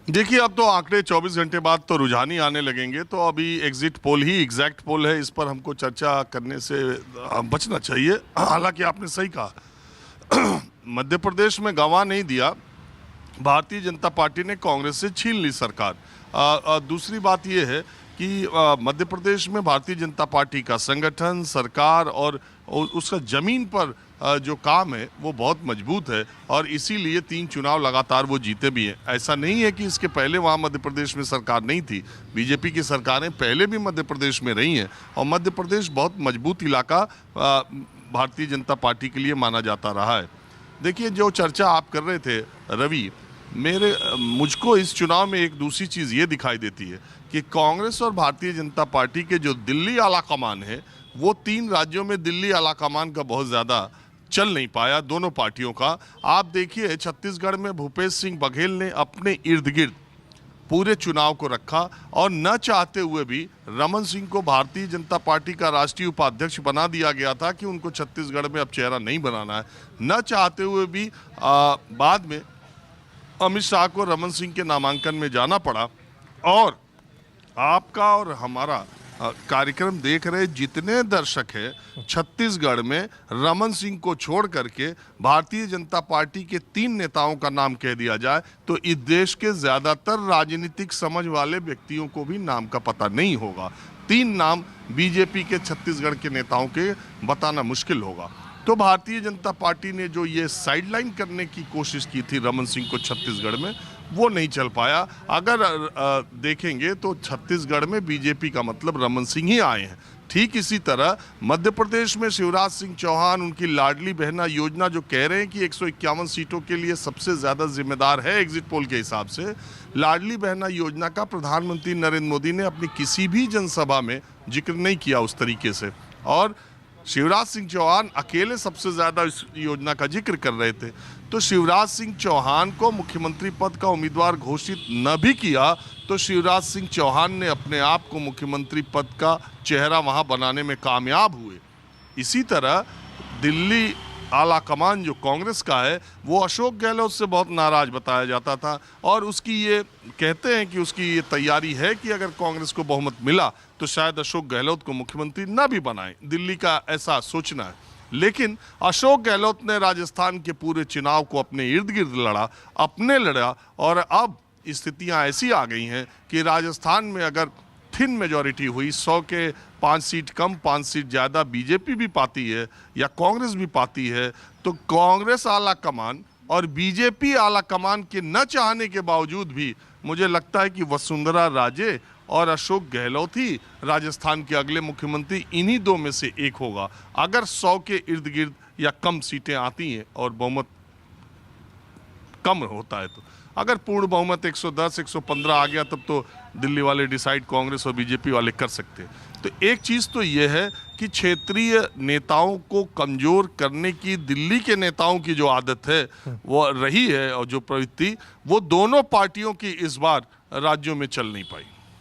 देखिए, अब तो आंकड़े 24 घंटे बाद तो रुझान ही आने लगेंगे, तो अभी एग्जिट पोल ही एग्जैक्ट पोल है, इस पर हमको चर्चा करने से बचना चाहिए। हालांकि आपने सही कहा, मध्य प्रदेश में गंवा नहीं दिया, भारतीय जनता पार्टी ने कांग्रेस से छीन ली सरकार। दूसरी बात यह है कि मध्य प्रदेश में भारतीय जनता पार्टी का संगठन, सरकार और उसका जमीन पर जो काम है वो बहुत मजबूत है, और इसीलिए 3 चुनाव लगातार वो जीते भी हैं। ऐसा नहीं है कि इसके पहले वहाँ मध्य प्रदेश में सरकार नहीं थी, बीजेपी की सरकारें पहले भी मध्य प्रदेश में रही हैं, और मध्य प्रदेश बहुत मजबूत इलाका भारतीय जनता पार्टी के लिए माना जाता रहा है। देखिए, जो चर्चा आप कर रहे थे रवि, मुझको इस चुनाव में एक दूसरी चीज़ ये दिखाई देती है कि कांग्रेस और भारतीय जनता पार्टी के जो दिल्ली आला कमान है, वो 3 राज्यों में दिल्ली आला कमान का बहुत ज़्यादा चल नहीं पाया दोनों पार्टियों का। आप देखिए, छत्तीसगढ़ में भूपेश सिंह बघेल ने अपने इर्द गिर्द पूरे चुनाव को रखा, और न चाहते हुए भी रमन सिंह को भारतीय जनता पार्टी का राष्ट्रीय उपाध्यक्ष बना दिया गया था कि उनको छत्तीसगढ़ में अब चेहरा नहीं बनाना है। न चाहते हुए भी बाद में अमित शाह को रमन सिंह के नामांकन में जाना पड़ा, और आपका और हमारा कार्यक्रम देख रहे जितने दर्शक हैं छत्तीसगढ़ में रमन सिंह को छोड़ करके भारतीय जनता पार्टी के 3 नेताओं का नाम कह दिया जाए तो इस देश के ज्यादातर राजनीतिक समझ वाले व्यक्तियों को भी नाम का पता नहीं होगा। 3 नाम बीजेपी के छत्तीसगढ़ के नेताओं के बताना मुश्किल होगा। तो भारतीय जनता पार्टी ने जो ये साइडलाइन करने की कोशिश की थी रमन सिंह को छत्तीसगढ़ में, वो नहीं चल पाया। अगर देखेंगे तो छत्तीसगढ़ में बीजेपी का मतलब रमन सिंह ही आए हैं। ठीक इसी तरह मध्य प्रदेश में शिवराज सिंह चौहान उनकी लाडली बहना योजना जो कह रहे हैं कि 151 सीटों के लिए सबसे ज़्यादा जिम्मेदार है एग्जिट पोल के हिसाब से, लाडली बहना योजना का प्रधानमंत्री नरेंद्र मोदी ने अपनी किसी भी जनसभा में जिक्र नहीं किया उस तरीके से, और शिवराज सिंह चौहान अकेले सबसे ज़्यादा इस योजना का जिक्र कर रहे थे। तो शिवराज सिंह चौहान को मुख्यमंत्री पद का उम्मीदवार घोषित न भी किया तो शिवराज सिंह चौहान ने अपने आप को मुख्यमंत्री पद का चेहरा वहां बनाने में कामयाब हुए। इसी तरह दिल्ली आला कमान जो कांग्रेस का है वो अशोक गहलोत से बहुत नाराज बताया जाता था, और उसकी ये कहते हैं कि उसकी ये तैयारी है कि अगर कांग्रेस को बहुमत मिला तो शायद अशोक गहलोत को मुख्यमंत्री न भी बनाए, दिल्ली का ऐसा सोचना है। लेकिन अशोक गहलोत ने राजस्थान के पूरे चुनाव को अपने इर्द गिर्द लड़ा, और अब स्थितियां ऐसी आ गई हैं कि राजस्थान में अगर थिन मेजॉरिटी हुई, 100 के 5 सीट कम 5 सीट ज़्यादा बीजेपी भी पाती है या कांग्रेस भी पाती है, तो कांग्रेस आला कमान और बीजेपी आला कमान के न चाहने के बावजूद भी मुझे लगता है कि वसुंधरा राजे और अशोक गहलोत ही राजस्थान के अगले मुख्यमंत्री इन्हीं 2 में से एक होगा, अगर 100 के इर्द गिर्द या कम सीटें आती हैं और बहुमत कम होता है। तो अगर पूर्ण बहुमत 110 115 आ गया तब तो दिल्ली वाले डिसाइड कांग्रेस और बीजेपी वाले कर सकते हैं। तो एक चीज़ तो ये है कि क्षेत्रीय नेताओं को कमज़ोर करने की दिल्ली के नेताओं की जो आदत है वो रही है, और जो प्रवृत्ति वो दोनों पार्टियों की इस बार राज्यों में चल नहीं पाई।